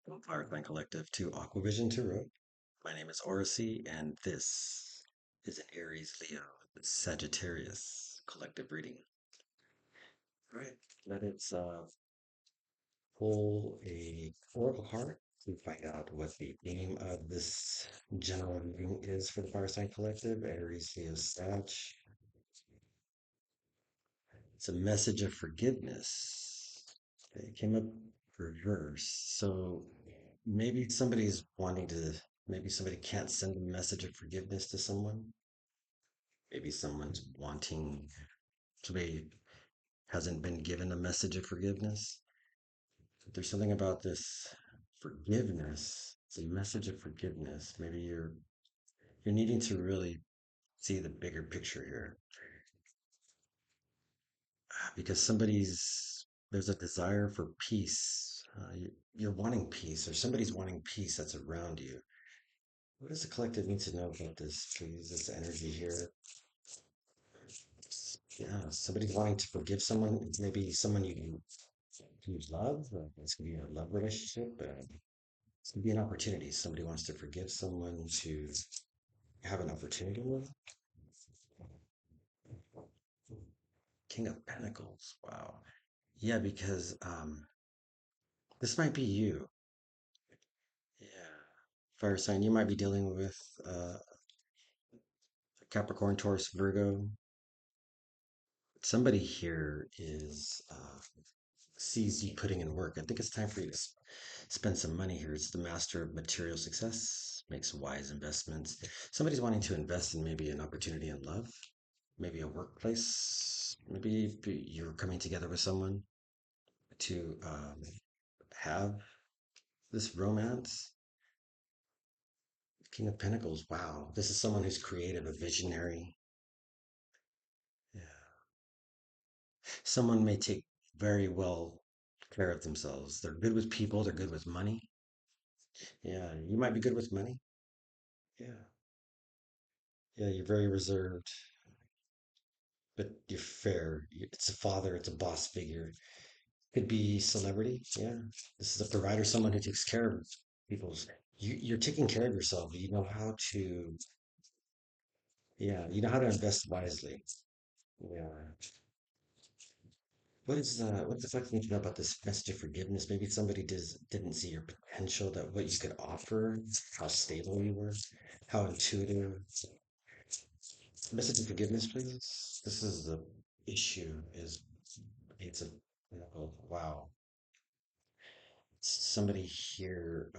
From Firefly Collective to Aquavision Tarot. My name is Oracy, and this is an Aries Leo Sagittarius collective reading. All right, let us pull a oracle card to find out what the theme of this general reading is for the Fireside Collective, Aries Leo Sag. It's a message of forgiveness. It came up reverse. So maybe somebody's wanting to, maybe somebody can't send a message of forgiveness to someone. Maybe someone's wanting, somebody hasn't been given a message of forgiveness. There's something about this forgiveness. It's a message of forgiveness. Maybe you're needing to really see the bigger picture here because there's a desire for peace. You're wanting peace, or somebody's wanting peace that's around you. What does the collective need to know about this, please? This energy here. Yeah, somebody's wanting to forgive someone, maybe someone you love. This could be a love relationship. This could be an opportunity. Somebody wants to forgive someone to have an opportunity with. King of Pentacles. Wow. Yeah, because this might be you. Yeah. Fire sign, you might be dealing with Capricorn, Taurus, Virgo. Somebody here is sees you putting in work. I think it's time for you to spend some money here. It's the master of material success, makes wise investments. Somebody's wanting to invest in maybe an opportunity in love, maybe a workplace. Maybe if you're coming together with someone to have this romance. King of Pentacles. Wow. This is someone who's creative, a visionary. Yeah. Someone may take very well care of themselves. They're good with people, they're good with money. Yeah, you might be good with money. Yeah. Yeah, you're very reserved, but you're fair. It's a father, it's a boss figure. Could be celebrity. Yeah. This is a provider, someone who takes care of people's. You're taking care of yourself. You know how to, yeah, you know how to invest wisely. Yeah. What the fuck do you think about this message of forgiveness? Maybe somebody didn't see your potential, that what you could offer, how stable you were, how intuitive. Message of forgiveness, please. This is the issue. Is it's a oh, wow. Somebody here,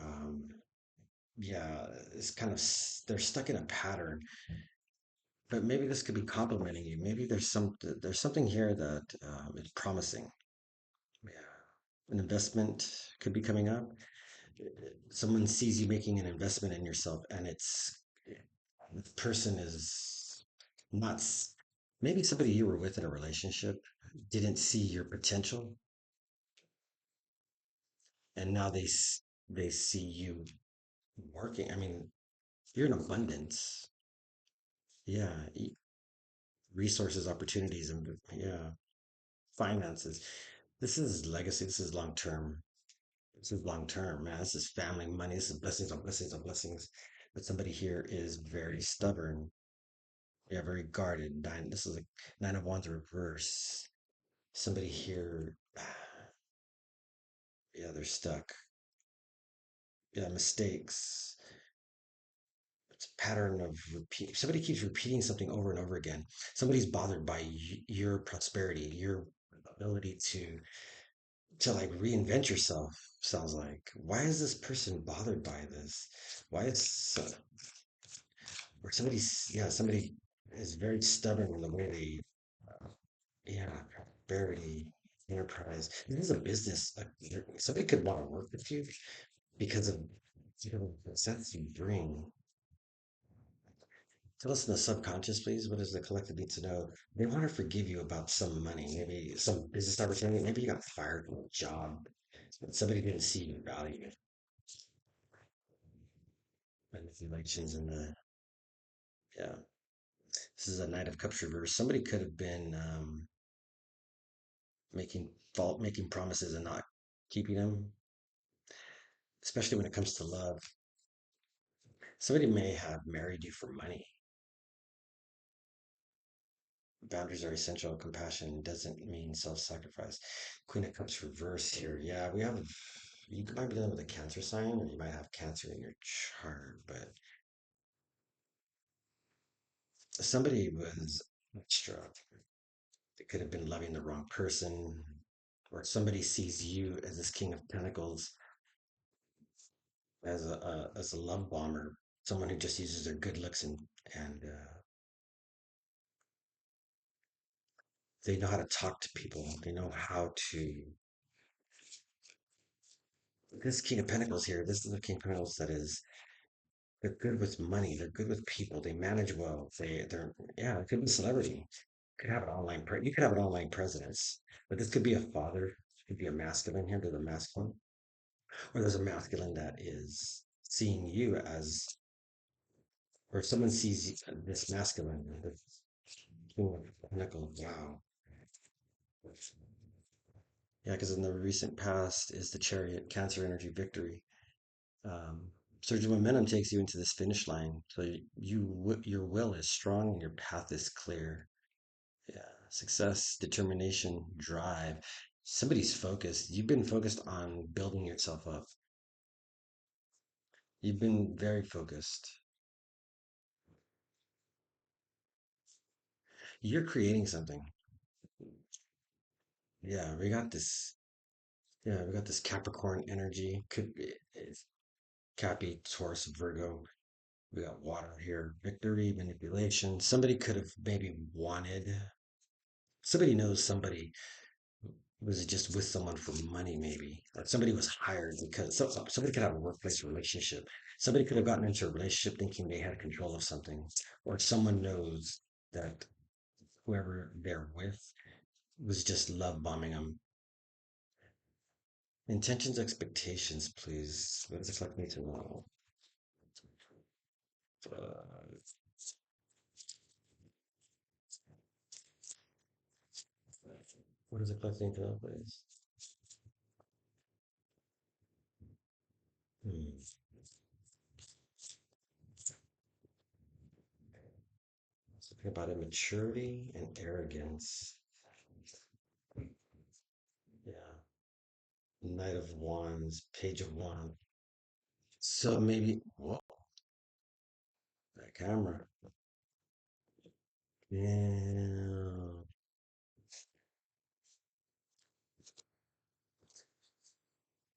yeah, it's kind of they're stuck in a pattern, but maybe this could be complimenting you. Maybe there's something here that is promising. Yeah, an investment could be coming up. Someone sees you making an investment in yourself, and the person is not maybe somebody you were with in a relationship didn't see your potential, and now they see you working. I mean, you're in abundance. Yeah, resources, opportunities, and yeah, finances. This is legacy. This is long term. This is long term, man. This is family money. This is blessings on blessings on blessings. But somebody here is very stubborn. Yeah, very guarded. Nine. This is like nine of wands reverse. Somebody here, yeah, they're stuck. Yeah, mistakes. It's a pattern of repeat. Somebody keeps repeating something over and over again. Somebody's bothered by your prosperity, your ability to like reinvent yourself. Sounds like. Why is this person bothered by this? Why is or somebody is very stubborn in the way they yeah, very enterprise. This is a business. Somebody could want to work with you because of the sense you bring. Tell us in the subconscious, please. What does the collective need to know? They want to forgive you about some money, maybe some business opportunity. Maybe you got fired from a job, but somebody didn't see your value. Manipulations in the yeah. This is a Knight of Cups reverse. Somebody could have been making promises and not keeping them. especially when it comes to love. Somebody may have married you for money. Boundaries are essential. Compassion doesn't mean self-sacrifice. Queen of Cups reverse here. Yeah, we have. You might be dealing with a Cancer sign, or you might have Cancer in your chart. But somebody was extra. They could have been loving the wrong person, or somebody sees you as this King of Pentacles as a love bomber, someone who just uses their good looks and they know how to talk to people. They know how to. This King of Pentacles here. This is the King of Pentacles that is. They're good with money. They're good with people. They manage well. They're yeah. It could be a celebrity. Could have an you could have an online presence, but this could be a father. It could be a masculine here. There's a masculine, or there's a masculine that is seeing you as, or someone sees this masculine, this King of Pentacles. Wow. Yeah, because in the recent past is the Chariot, Cancer energy victory. Um, Surge of momentum takes you into this finish line. So your will is strong and your path is clear. Yeah, success, determination, drive. Somebody's focused. You've been focused on building yourself up. You've been very focused. You're creating something. Yeah, we got this. Yeah, we got this Capricorn energy. Could be it's Cappy, Taurus, Virgo. We got water here. Victory, manipulation. Somebody could have maybe wanted. Somebody knows somebody was just with someone for money, maybe, or somebody was hired because somebody could have a workplace relationship. Somebody could have gotten into a relationship thinking they had control of something, or someone knows that whoever they're with was just love bombing them. Intentions, expectations, please. What does it like me to know? Uh, what does it like me to know, please? Hmm. Something about immaturity and arrogance. Yeah. Knight of Wands, Page of Wands. So maybe, whoa, that camera. Yeah.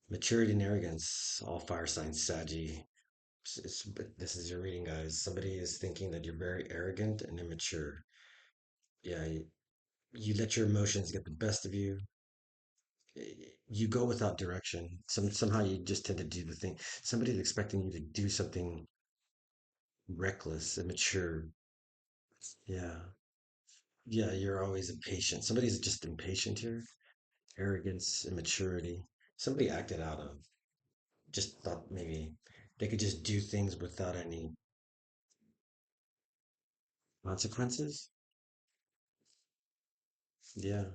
Maturity and arrogance, all fire signs, Saggy. But this is your reading, guys. Somebody is thinking that you're very arrogant and immature. Yeah, you let your emotions get the best of you. You go without direction. Somehow you just tend to do the thing. Somebody's expecting you to do something reckless, immature. Yeah. Yeah, you're always impatient. Somebody's just impatient here. Arrogance, immaturity. Somebody acted out of, just thought maybe they could just do things without any consequences. Yeah.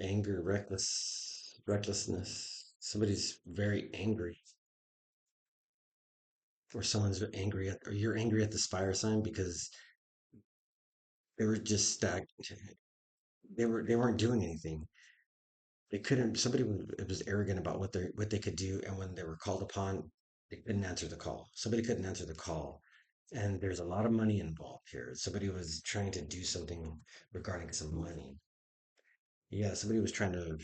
Anger, recklessness. Somebody's very angry, or someone's angry at, or you're angry at this fire sign because they were just they weren't doing anything. They couldn't. Was arrogant about what they could do, and when they were called upon, they couldn't answer the call. Somebody couldn't answer the call, and there's a lot of money involved here. Somebody was trying to do something regarding some money. Yeah, somebody was trying to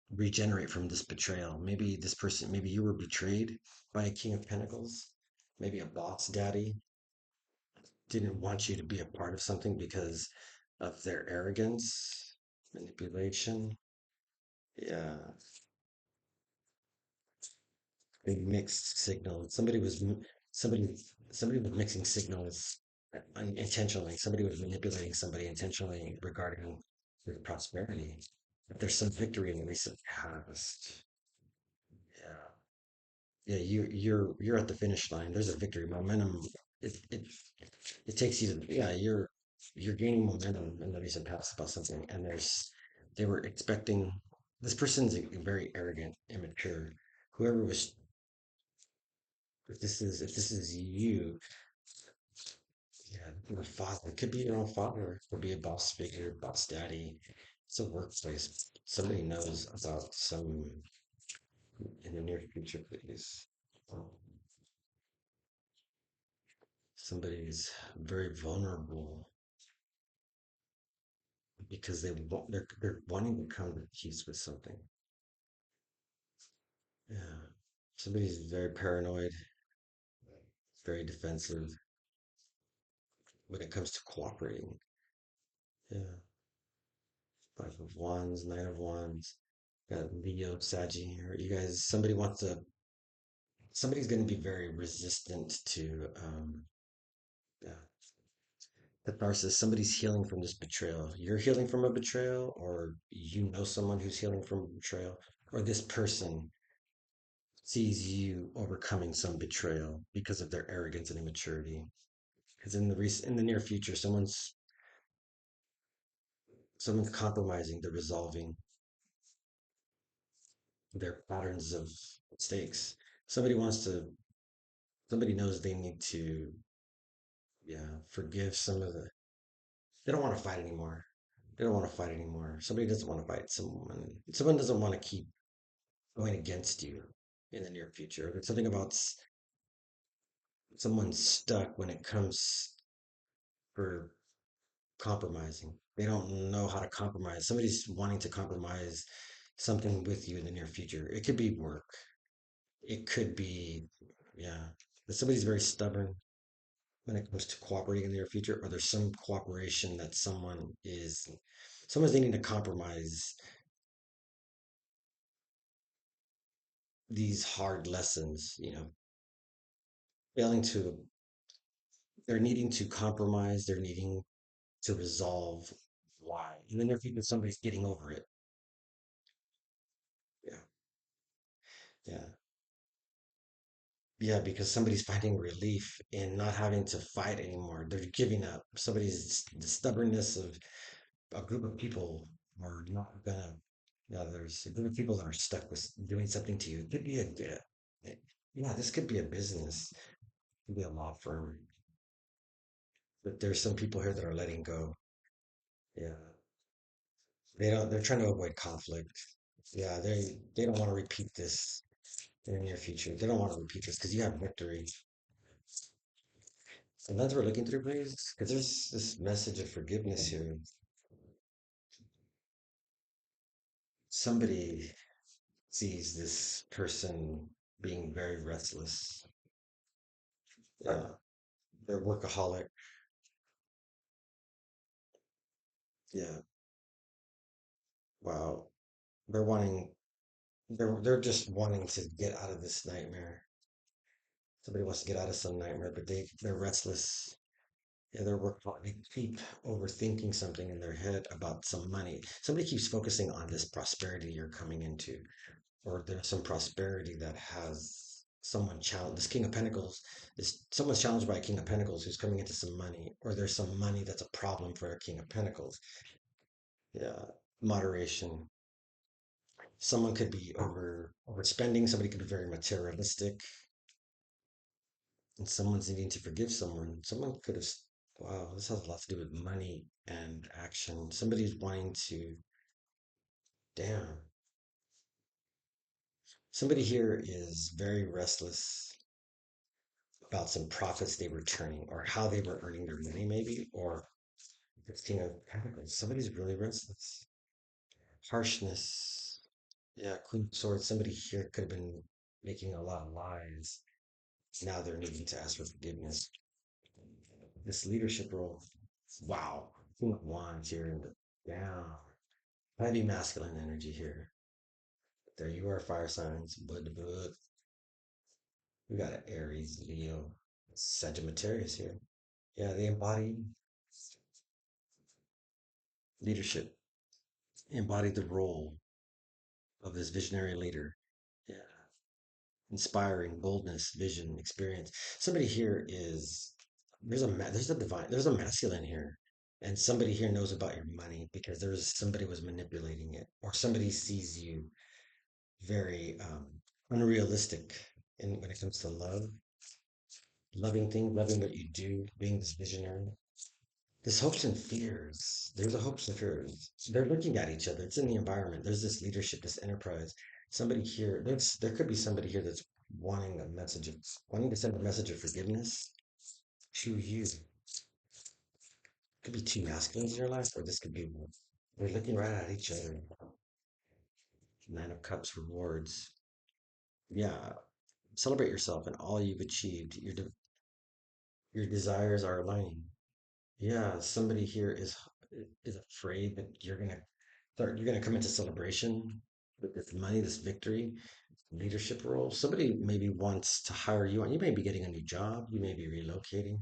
regenerate from this betrayal. Maybe this person, maybe you were betrayed by a King of Pentacles. Maybe a boss daddy didn't want you to be a part of something because of their arrogance, manipulation. Yeah, big mixed signals. Somebody somebody was mixing signals intentionally. Somebody was manipulating somebody intentionally regarding their prosperity. But there's some victory in the recent past. Yeah. Yeah, you're at the finish line. There's a victory. Momentum. It it it takes you to, yeah, you're gaining momentum in the recent past about something, and they were expecting, this person's very arrogant, immature. whoever was, if this is you, yeah, your father. It could be your own father. It could be a boss figure, boss daddy. It's a workplace. Somebody knows about some in the near future, please. Somebody's very vulnerable because they're wanting to come to peace with something. Yeah. Somebody's very paranoid, very defensive when it comes to cooperating. Yeah. Five of Wands, Nine of Wands. Got Leo, Saggy. Or you guys, somebody's going to be very resistant to yeah, catharsis. Somebody's healing from this betrayal. You're healing from a betrayal, or you know someone who's healing from betrayal, or this person sees you overcoming some betrayal because of their arrogance and immaturity. Because in the near future, someone's compromising, they're resolving their patterns of mistakes. Somebody wants to. Somebody knows they need to, yeah, forgive some of the. They don't want to fight anymore. They don't want to fight anymore. Somebody doesn't want to fight someone. Someone doesn't want to keep going against you in the near future. There's something about someone stuck when it comes for compromising. They don't know how to compromise. Somebody's wanting to compromise something with you in the near future. It could be work. It could be, yeah. But somebody's very stubborn when it comes to cooperating in the near future, or there's some cooperation that someone's needing to compromise these hard lessons, failing to, they're needing to compromise, they're needing to resolve why. And then if somebody's getting over it. Yeah. Yeah. Yeah, because somebody's finding relief in not having to fight anymore. They're giving up. The stubbornness of a group of people are not gonna, yeah, there's a group of people that are stuck with doing something to you. It could be yeah, this could be a business, it could be a law firm. But there's some people here that are letting go. Yeah. They're trying to avoid conflict. Yeah, they don't want to repeat this in the near future. They don't want to repeat this because you have victory. And that's what we're looking through, please, because there's this message of forgiveness here. Somebody sees this person being very restless. Yeah, they're workaholic. Yeah, wow. They're wanting, they're just wanting to get out of this nightmare. Somebody wants to get out of some nightmare, but they're restless. Yeah, they're workaholic. They keep overthinking something in their head about some money. Somebody keeps focusing on this prosperity you're coming into, or there's some prosperity that has someone challenged. This King of Pentacles is someone's challenged by a King of Pentacles who's coming into some money, or there's some money that's a problem for a King of Pentacles. Yeah, moderation. Someone could be overspending. Somebody could be very materialistic, and someone's needing to forgive someone. Someone could have. Wow, this has a lot to do with money and action. Somebody's wanting to. Damn. Somebody here is very restless about some profits they were turning or how they were earning their money, maybe, or it's King of Pentacles. Somebody's really restless. Harshness. Yeah, Queen of Swords. Somebody here could have been making a lot of lies. Now they're needing to ask for forgiveness. This leadership role. Wow. King of Wands here in the down. Heavy masculine energy here. There you are, fire signs. Bud. We got an Aries, Leo, Sagittarius here. Yeah, they embody leadership, embody the role of this visionary leader. Yeah. Inspiring boldness, vision, experience. Somebody here is there's a masculine here, and somebody here knows about your money because there's somebody was manipulating it, or somebody sees you very. unrealistic in when it comes to love, loving things, loving what you do, being this visionary. There's hopes and fears. There's a hopes and fears. They're looking at each other. It's in the environment. There's this leadership, this enterprise. Somebody here, there could be somebody here that's wanting to send a message of forgiveness to you. Could be two masculines in your life, or this could be they're looking right at each other. Nine of Cups rewards. Yeah, celebrate yourself and all you've achieved. Your desires are aligning. Yeah, somebody here is afraid that you're gonna come into celebration with this money, this victory, leadership role. Somebody maybe wants to hire you on. You may be getting a new job. You may be relocating.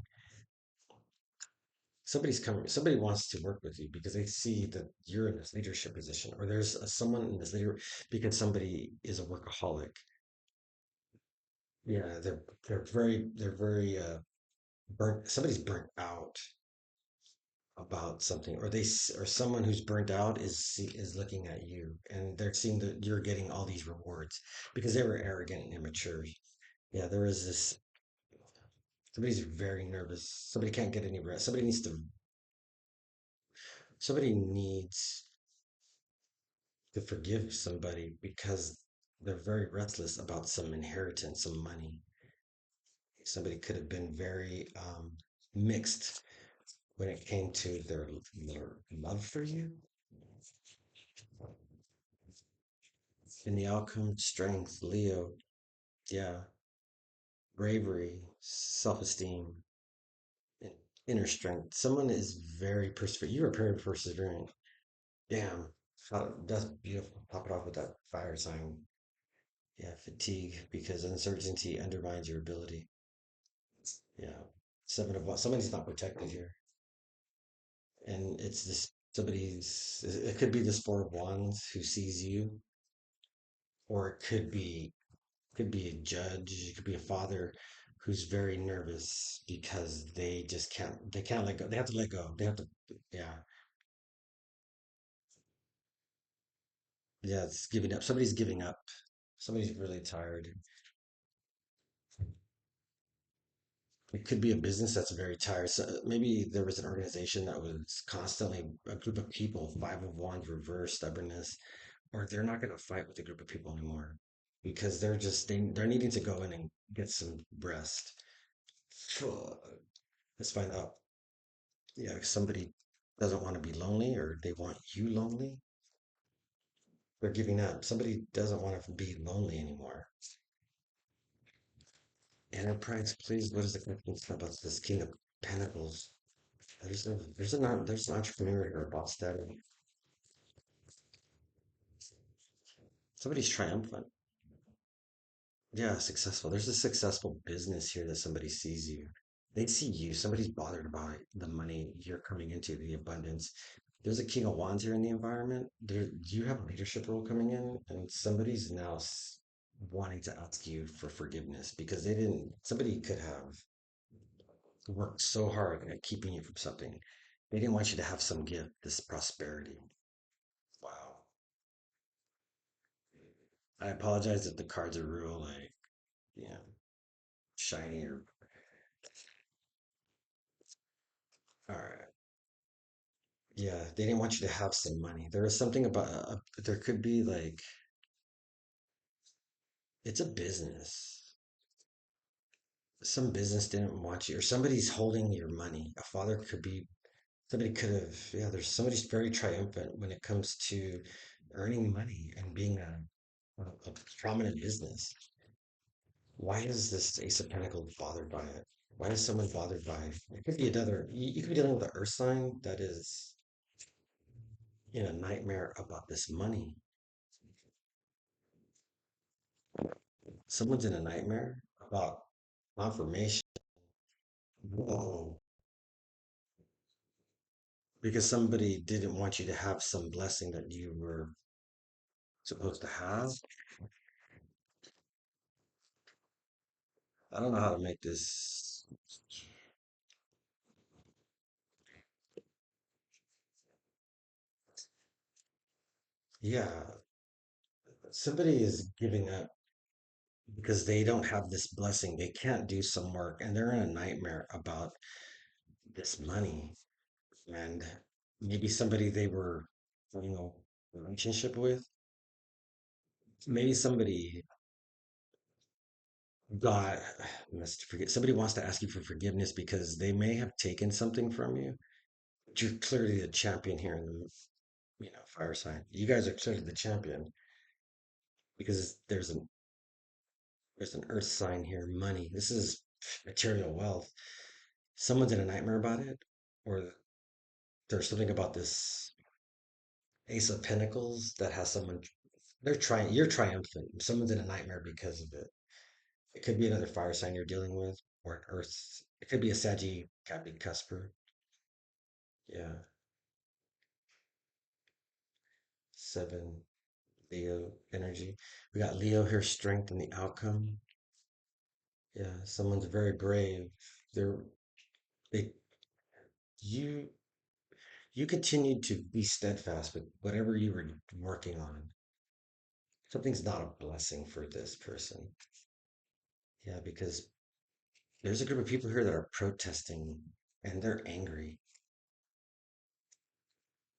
Somebody's coming. Somebody wants to work with you because they see that you're in this leadership position, or there's someone in this leader because somebody is a workaholic. Yeah, they're very burnt. Somebody's burnt out about something, or someone who's burnt out is looking at you and they're seeing that you're getting all these rewards because they were arrogant and immature. Yeah, there is this. Somebody's very nervous. Somebody can't get any rest. Somebody needs to forgive somebody because they're very restless about some inheritance, some money. Somebody could have been very mixed when it came to their love for you. In the outcome, strength, Leo, yeah, bravery, self-esteem, inner strength. Someone is very persevering. You are very persevering. Damn, that's beautiful. Top it off with that fire sign. Yeah, fatigue because uncertainty undermines your ability. Yeah, seven of what? Somebody's not protected here, and it's this somebody's. It could be this Four of Wands who sees you, or it could be a judge. It could be a father who's very nervous because they can't let go. They have to let go. They have to. Yeah, yeah. It's giving up. Somebody's giving up. Somebody's really tired. It could be a business that's very tired. So maybe there was an organization that was constantly a group of people, Five of Wands, reverse stubbornness, or they're not going to fight with a group of people anymore because they're needing to go in and get some rest. Let's find out. Yeah, if somebody doesn't want to be lonely or they want you lonely, they're giving up. Somebody doesn't want to be lonely anymore. Enterprise, please. What is the question about this King of Pentacles? There's an entrepreneur or a boss that somebody's triumphant. Yeah, successful. There's a successful business here that somebody sees you. They see you. Somebody's bothered about the money you're coming into, the abundance. There's a King of Wands here in the environment. You have a leadership role coming in, and somebody's now wanting to ask you for forgiveness because they didn't. Somebody could have worked so hard at keeping you from something. They didn't want you to have some gift, this prosperity. Wow. I apologize if the cards are real, like, yeah, shiny or. All right. Yeah, they didn't want you to have some money. There was something about there could be like it's a business. Some business didn't want you, or somebody's holding your money. A father could be somebody could have. Yeah, there's somebody's very triumphant when it comes to earning money and being a prominent business. Why is this Ace of Pentacles bothered by it? Why is someone bothered by it? It could be another. You could be dealing with an Earth sign that is in a nightmare about this money. Someone's in a nightmare about confirmation. Whoa. Because somebody didn't want you to have some blessing that you were supposed to have. I don't know how to make this. Yeah, somebody is giving up. because they don't have this blessing. They can't do some work and they're in a nightmare about this money. And maybe somebody they were, you know, relationship with, maybe somebody got, must forget, somebody wants to ask you for forgiveness because they may have taken something from you. But you're clearly the champion here in the, fire sign. You guys are clearly the champion because there's an earth sign here, money. This is material wealth. Someone's in a nightmare about it, or there's something about this Ace of Pentacles that has someone. They're trying. You're triumphant. Someone's in a nightmare because of it. It could be another fire sign you're dealing with, or an Earth. It could be a Saggy, Captain Cusper. Yeah, seven Leo energy. We got Leo here, strength in the outcome. Yeah, someone's very brave. They're they you you continued to be steadfast with whatever you were working on. Something's not a blessing for this person. Yeah, because there's a group of people here that are protesting and they're angry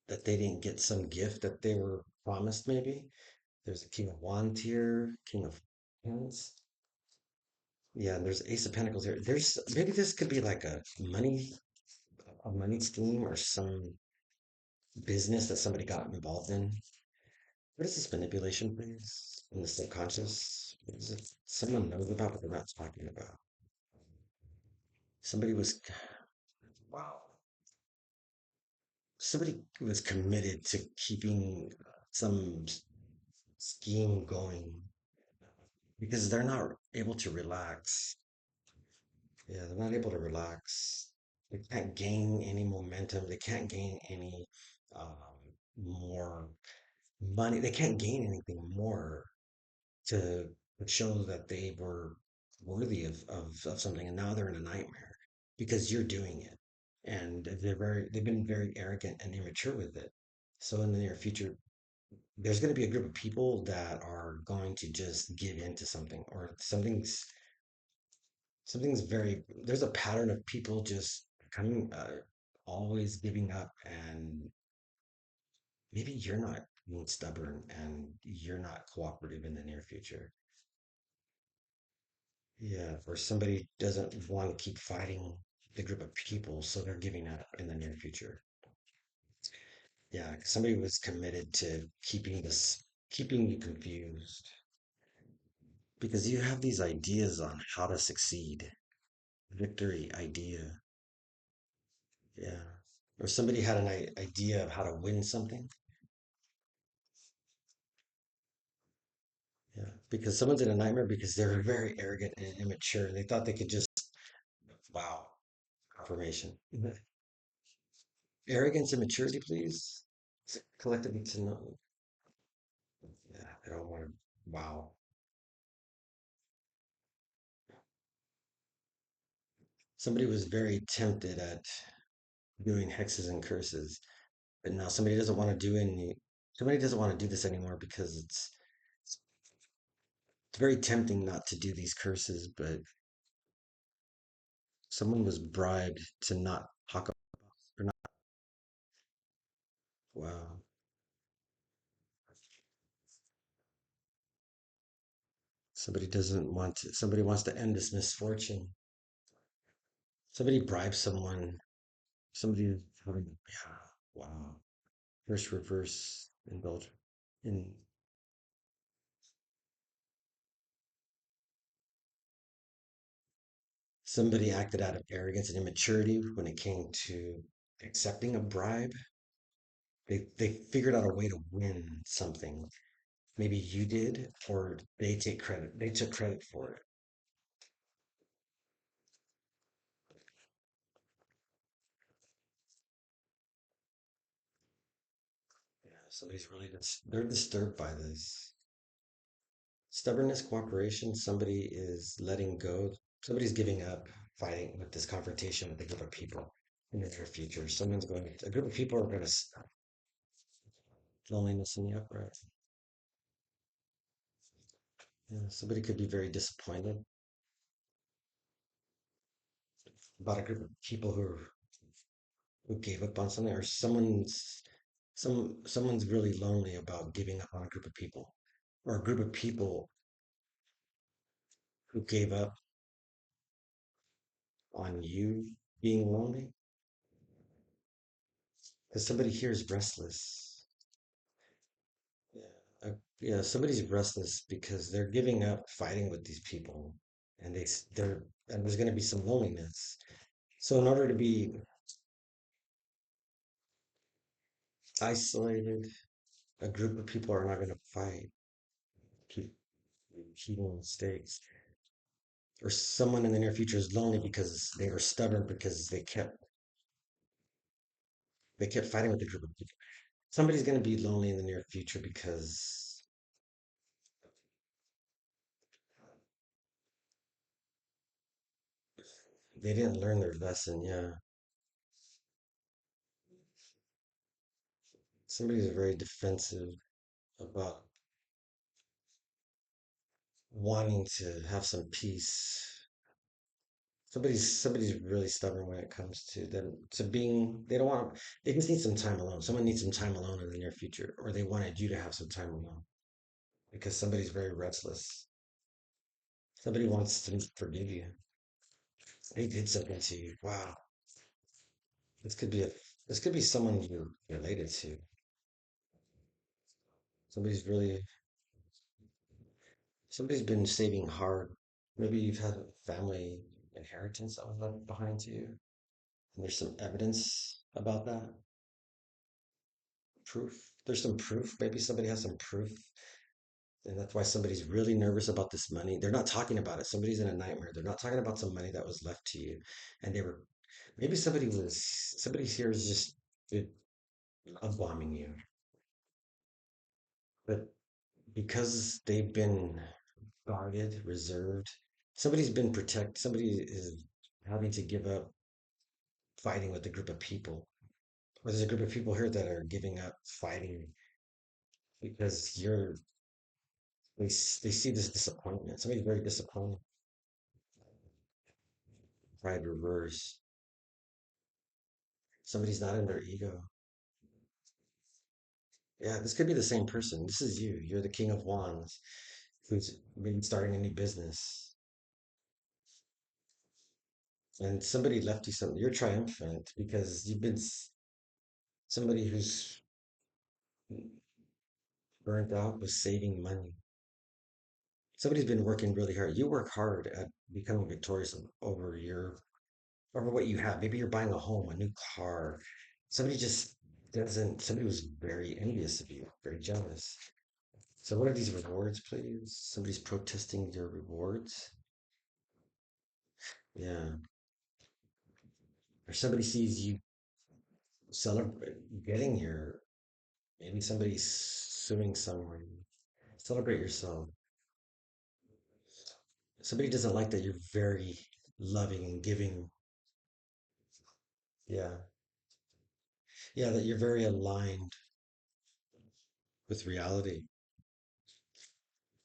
that they didn't get some gift that they were promised, maybe. There's a King of Wands here, King of Wands. Yeah, and there's Ace of Pentacles here. There's maybe this could be like a money scheme or some business that somebody got involved in. What is this manipulation, please? In the subconscious? What is it someone knows about, but they're not talking about? Somebody was, wow. Somebody was committed to keeping some scheme going because they're not able to relax. Yeah, they're not able to relax. They can't gain any momentum. They can't gain any more money. They can't gain anything more to show that they were worthy of something. And now they're in a nightmare because you're doing it. And they've been very arrogant and immature with it. So in the near future, there's going to be a group of people that are going to just give in to something or something's very there's a pattern of people just coming always giving up, and maybe you're not being stubborn and you're not cooperative in the near future. Yeah, or somebody doesn't want to keep fighting the group of people, so they're giving up in the near future. Yeah, 'cause somebody was committed to keeping you confused because you have these ideas on how to succeed, victory idea. Yeah. Or somebody had an idea of how to win something. Yeah. Because someone's in a nightmare because they're very arrogant and immature. They thought they could just, wow, confirmation. Arrogance and maturity, please. Collectively to know. Yeah, I don't want to, wow. Somebody was very tempted at doing hexes and curses, but now somebody doesn't want to do this anymore because it's very tempting not to do these curses, but someone was bribed to not talk about or not. Wow. Somebody wants to end this misfortune. Somebody bribes someone. Somebody, yeah, wow. First reverse indulge. In somebody acted out of arrogance and immaturity when it came to accepting a bribe. They figured out a way to win something. Maybe you did, or they take credit. They took credit for it. Yeah, somebody's really they're disturbed by this. Stubbornness, cooperation, somebody is letting go. Somebody's giving up fighting with this confrontation with a group of people in the near future. A group of people are going to stop loneliness in the upright. Yeah, somebody could be very disappointed about a group of people who gave up on something, or someone's really lonely about giving up on a group of people, or a group of people who gave up on you being lonely. Because somebody here is restless. Yeah, somebody's restless because they're giving up fighting with these people, and they're and there's going to be some loneliness. So in order to be isolated, a group of people are not going to fight, keep repeating mistakes. Or someone in the near future is lonely because they were stubborn because they kept fighting with the group of people. Somebody's going to be lonely in the near future because they didn't learn their lesson. Yeah, somebody's very defensive about wanting to have some peace. Somebody's really stubborn when it comes to them to being. They don't want. They just need some time alone. Someone needs some time alone in the near future, or they wanted you to have some time alone because somebody's very restless. Somebody wants to forgive you. They did something to you. Wow, this could be a. This could be someone you're related to. Somebody's really. Somebody's been saving hard. Maybe you've had a family inheritance that was left behind to you, and there's some evidence about that. Proof. There's some proof. Maybe somebody has some proof. And that's why somebody's really nervous about this money. They're not talking about it. Somebody's in a nightmare. They're not talking about some money that was left to you. And they were, maybe somebody here is just love bombing you. But because they've been guarded, reserved, somebody is having to give up fighting with a group of people. Or there's a group of people here that are giving up fighting because they see this disappointment. Somebody's very disappointed. Pride reverse. Somebody's not in their ego. Yeah, this could be the same person. This is you. You're the King of Wands who's maybe starting a new business. And somebody left you something. You're triumphant because you've been somebody who's burnt out with saving money. Somebody's been working really hard. You work hard at becoming victorious over what you have. Maybe you're buying a home, a new car. Somebody just doesn't, somebody was very envious of you, very jealous. So what are these rewards, please? Somebody's protesting your rewards. Yeah. Or somebody sees you celebrate getting your, maybe somebody's suing someone. Celebrate yourself. Somebody doesn't like that you're very loving and giving. Yeah. Yeah, that you're very aligned with reality.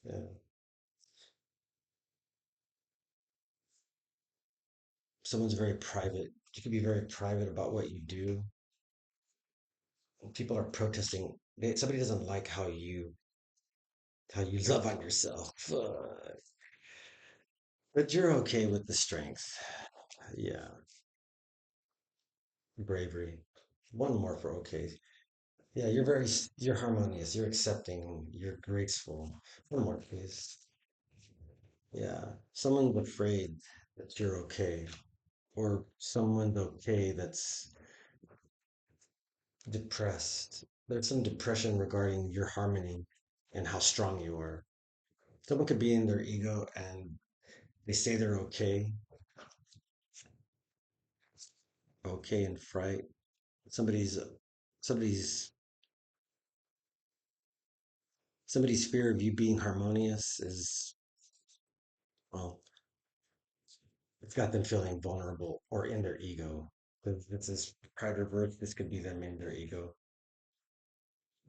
Yeah. Someone's very private. You can be very private about what you do. People are protesting. Somebody doesn't like how you love on yourself. But you're okay with the strength. Yeah. Bravery. One more for okay. Yeah, you're harmonious, you're accepting, you're graceful. One more, please. Yeah. Someone's afraid that you're okay, or someone's okay that's depressed. There's some depression regarding your harmony and how strong you are. Someone could be in their ego and they say they're okay in fright. Somebody's somebody's somebody's fear of you being harmonious is, well, it's got them feeling vulnerable or in their ego. Because this is pride reverse. This could be them in their ego.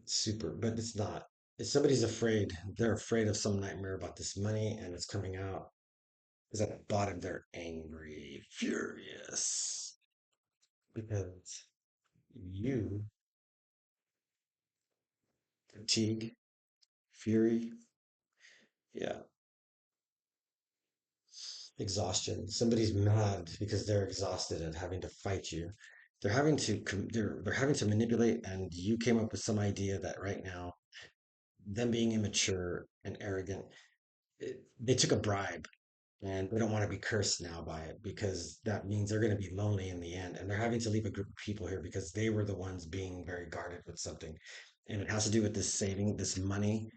Super, but it's not. If somebody's afraid, they're afraid of some nightmare about this money and it's coming out. Because at the bottom, they're angry, furious. Because you, fatigue, fury, yeah, exhaustion. Somebody's mad because they're exhausted at having to fight you. They're having to manipulate, and you came up with some idea that right now, them being immature and arrogant, they took a bribe and they don't want to be cursed now by it because that means they're going to be lonely in the end and they're having to leave a group of people here because they were the ones being very guarded with something, and it has to do with this saving this money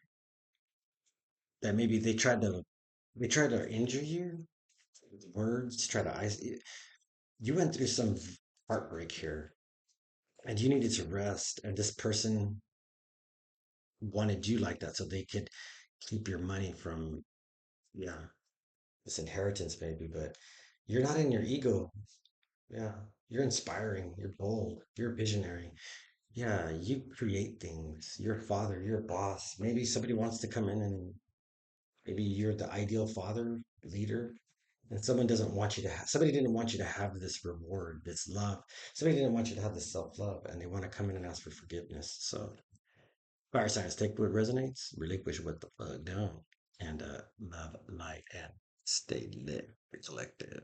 that maybe they tried to injure you with words to try to ice you went through some heartbreak here and you needed to rest, and this person wanted you like that so they could keep your money from, yeah, this inheritance maybe, but you're not in your ego. Yeah, you're inspiring, you're bold, you're visionary. Yeah, you create things. You're a father, you're a boss. Maybe somebody wants to come in and maybe you're the ideal father, leader, and someone doesn't want you to have, somebody didn't want you to have this reward, this love. Somebody didn't want you to have this self-love and they want to come in and ask for forgiveness. So, fire signs, take what resonates, relinquish what the fuck don't, and love light and stay lit. Be collected.